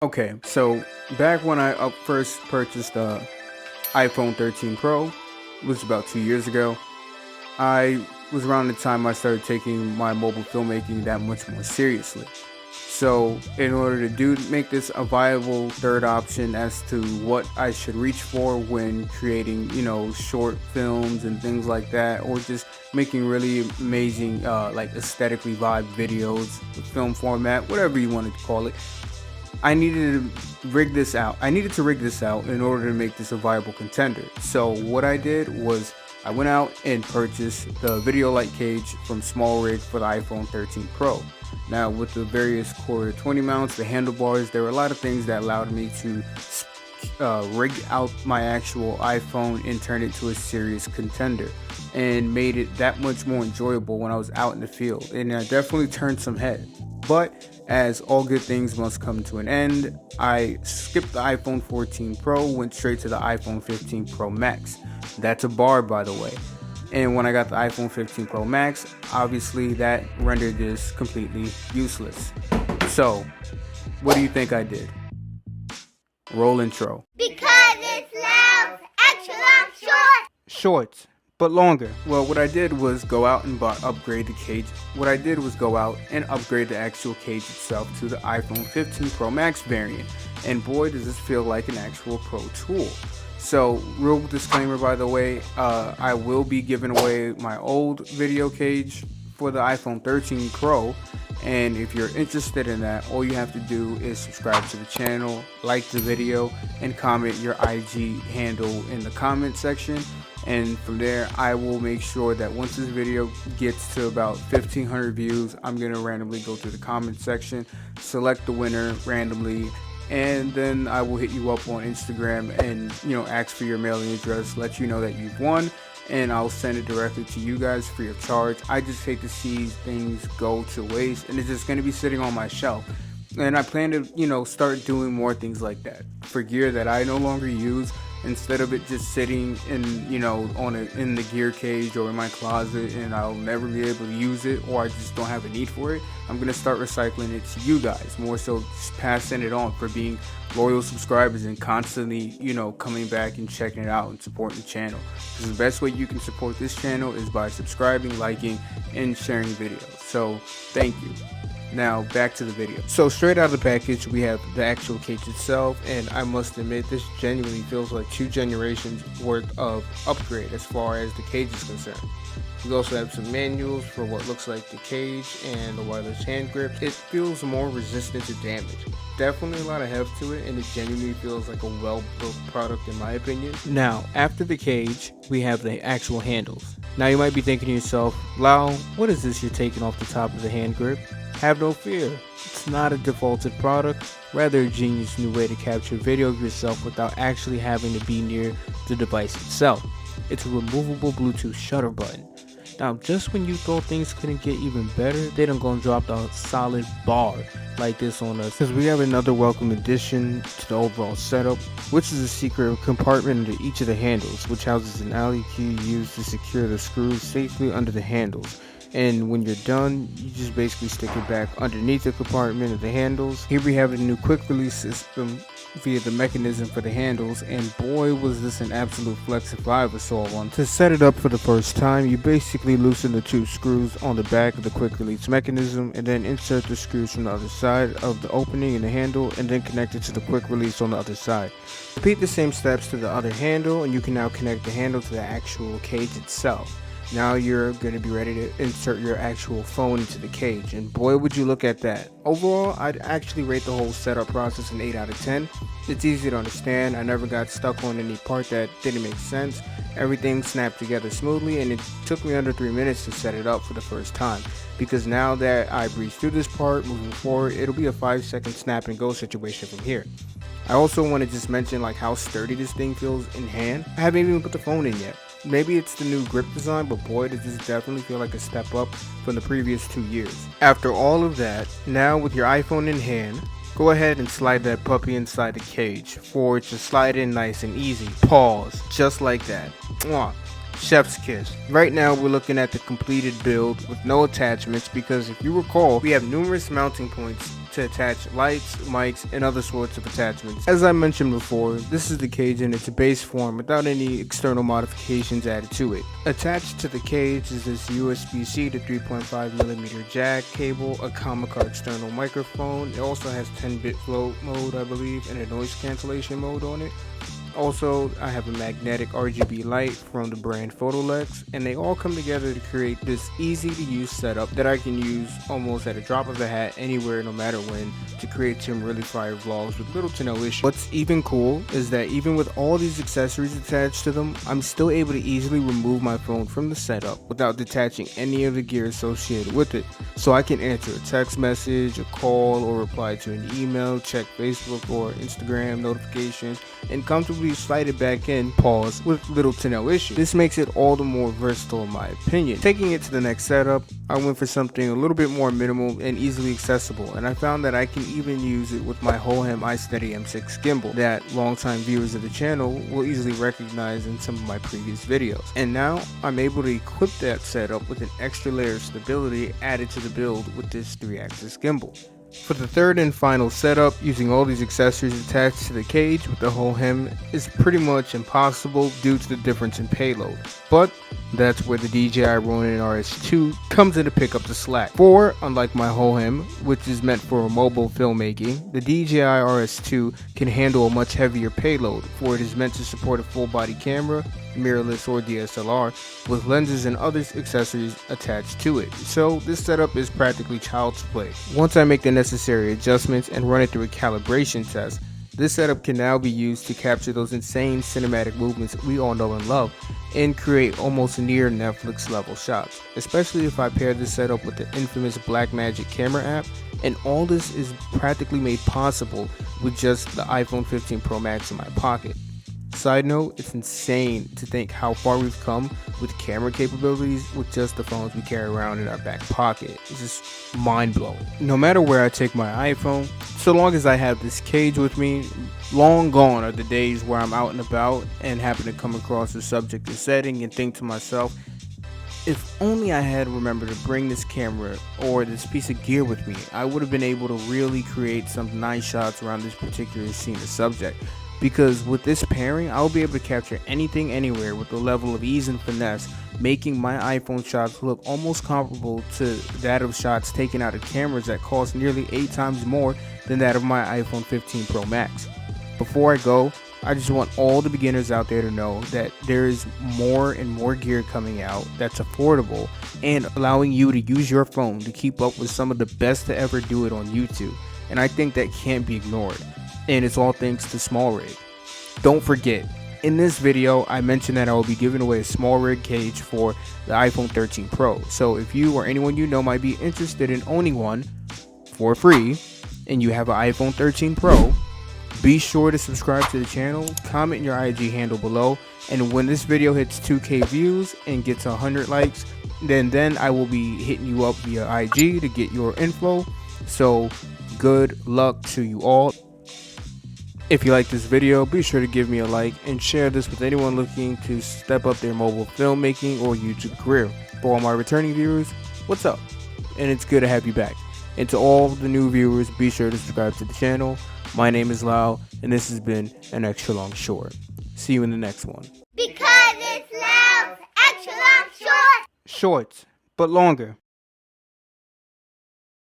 Okay, so back when I first purchased the iPhone 13 Pro, it was about 2 years ago. I was around the time I started taking my mobile filmmaking that much more seriously. So, in order to make this a viable third option as to what I should reach for when creating, short films and things like that, or just making really amazing, like aesthetically vibe videos, film format, whatever you wanted to call it, I needed to rig this out. I needed to rig this out in order to make this a viable contender. So what I did was I went out and purchased the video light cage from SmallRig for the iPhone 13 Pro. Now with the various Core 20 mounts, the handlebars, there were a lot of things that allowed me to rig out my actual iPhone and turn it to a serious contender, and made it that much more enjoyable when I was out in the field. And I definitely turned some head. But as all good things must come to an end, I skipped the iPhone 14 Pro, went straight to the iPhone 15 Pro Max. That's a bar, by the way. And when I got the iPhone 15 Pro Max, obviously that rendered this completely useless. So, what do you think I did? Roll intro. Because it's loud, extra long, short. Shorts, but longer. Well, what I did was go out and upgrade the cage. What I did was go out and upgrade the actual cage itself to the iPhone 15 Pro Max variant. And boy, does this feel like an actual pro tool. So, real disclaimer, by the way, I will be giving away my old video cage for the iPhone 13 Pro. And if you're interested in that, all you have to do is subscribe to the channel, like the video, and comment your IG handle in the comment section. And from there, I will make sure that once this video gets to about 1,500 views, I'm going to randomly go through the comment section, select the winner randomly, and then I will hit you up on Instagram and, ask for your mailing address, let you know that you've won, and I'll send it directly to you guys free of charge. I just hate to see things go to waste, and it's just going to be sitting on my shelf. And I plan to, start doing more things like that for gear that I no longer use. Instead of it just sitting in, in the gear cage or in my closet and I'll never be able to use it, or I just don't have a need for it, I'm going to start recycling it to you guys, more so just passing it on for being loyal subscribers and constantly, coming back and checking it out and supporting the channel. Because the best way you can support this channel is by subscribing, liking, and sharing videos. So, thank you. Now back to the video. So straight out of the package we have the actual cage itself, and I must admit this genuinely feels like 2 generations worth of upgrade as far as the cage is concerned. We also have some manuals for what looks like the cage and the wireless hand grip. It feels more resistant to damage. Definitely a lot of heft to it, and it genuinely feels like a well-built product in my opinion. Now, after the cage, we have the actual handles. Now you might be thinking to yourself, Lau, what is this you're taking off the top of the hand grip? Have no fear, it's not a defaulted product, rather a genius new way to capture video of yourself without actually having to be near the device itself. It's a removable Bluetooth shutter button. Now, just when you thought things couldn't get even better, they done gonna drop a solid bar like this on us, because we have another welcome addition to the overall setup, which is a secret compartment under each of the handles, which houses an alley key used to secure the screws safely under the handles. And when you're done, you just basically stick it back underneath the compartment of the handles. Here we have a new quick release system via the mechanism for the handles, and boy was this an absolute flex if I ever saw one. To set it up for the first time, you basically loosen the 2 screws on the back of the quick release mechanism, and then insert the screws from the other side of the opening in the handle, and then connect it to the quick release on the other side. Repeat the same steps to the other handle, and you can now connect the handle to the actual cage itself. Now you're going to be ready to insert your actual phone into the cage, and boy would you look at that. Overall, I'd actually rate the whole setup process an 8 out of 10. It's easy to understand, I never got stuck on any part that didn't make sense. Everything snapped together smoothly, and it took me under 3 minutes to set it up for the first time. Because now that I breezed through this part, moving forward, it'll be a 5-second snap and go situation from here. I also want to just mention how sturdy this thing feels in hand. I haven't even put the phone in yet. Maybe it's the new grip design, but boy does this definitely feel like a step up from the previous 2 years. After all of that, now with your iPhone in hand, go ahead and slide that puppy inside the cage for it to slide in nice and easy. Pause. Just like that. Mwah. Chef's kiss. Right now we're looking at the completed build with no attachments, because if you recall, we have numerous mounting points to attach lights, mics, and other sorts of attachments. As I mentioned before, this is the cage in its base form without any external modifications added to it. Attached to the cage is this USB-C to 3.5mm jack cable, a Comicar external microphone. It also has 10-bit float mode, I believe, and a noise cancellation mode on it. Also, I have a magnetic RGB light from the brand Photolex, and they all come together to create this easy to use setup that I can use almost at a drop of a hat anywhere, no matter when, to create some really fire vlogs with little to no issue. What's even cool is that even with all these accessories attached to them, I'm still able to easily remove my phone from the setup without detaching any of the gear associated with it. So I can answer a text message, a call, or reply to an email, check Facebook or Instagram notifications, and comfortably slide it back in, pause, with little to no issue. This makes it all the more versatile in my opinion. Taking it to the next setup, I went for something a little bit more minimal and easily accessible, and I found that I can even use it with my Hohem iSteady M6 gimbal that longtime viewers of the channel will easily recognize in some of my previous videos. And now I'm able to equip that setup with an extra layer of stability added to the build with this 3-axis gimbal. For the third and final setup, using all these accessories attached to the cage with the Hohem is pretty much impossible due to the difference in payload, but that's where the DJI Ronin RS2 comes in to pick up the slack. For, unlike my Hohem, which is meant for mobile filmmaking, the DJI RS2 can handle a much heavier payload, for it is meant to support a full body camera, mirrorless or DSLR, with lenses and other accessories attached to it. So this setup is practically child's play. Once I make the necessary adjustments and run it through a calibration test, this setup can now be used to capture those insane cinematic movements we all know and love and create almost near Netflix level shots, especially if I pair this setup with the infamous Blackmagic camera app. And all this is practically made possible with just the iPhone 15 Pro Max in my pocket. Side note, it's insane to think how far we've come with camera capabilities with just the phones we carry around in our back pocket. It's just mind-blowing. No matter where I take my iPhone, so long as I have this cage with me, long gone are the days where I'm out and about and happen to come across a subject or setting and think to myself, if only I had remembered to bring this camera or this piece of gear with me, I would have been able to really create some nice shots around this particular scene or subject. Because with this pairing, I'll be able to capture anything anywhere with a level of ease and finesse, making my iPhone shots look almost comparable to that of shots taken out of cameras that cost nearly 8 times more than that of my iPhone 15 Pro Max. Before I go, I just want all the beginners out there to know that there is more and more gear coming out that's affordable and allowing you to use your phone to keep up with some of the best to ever do it on YouTube. And I think that can't be ignored. And it's all thanks to SmallRig. Don't forget, in this video I mentioned that I will be giving away a SmallRig cage for the iPhone 13 Pro. So if you or anyone you know might be interested in owning one for free and you have an iPhone 13 Pro, be sure to subscribe to the channel, comment your IG handle below, and when this video hits 2K views and gets 100 likes, then I will be hitting you up via IG to get your info. So good luck to you all. If you like this video, be sure to give me a like and share this with anyone looking to step up their mobile filmmaking or YouTube career. For all my returning viewers, what's up? And it's good to have you back. And to all the new viewers, be sure to subscribe to the channel. My name is Lau, and this has been an extra long short. See you in the next one. Because it's loud, extra long short. Shorts, but longer.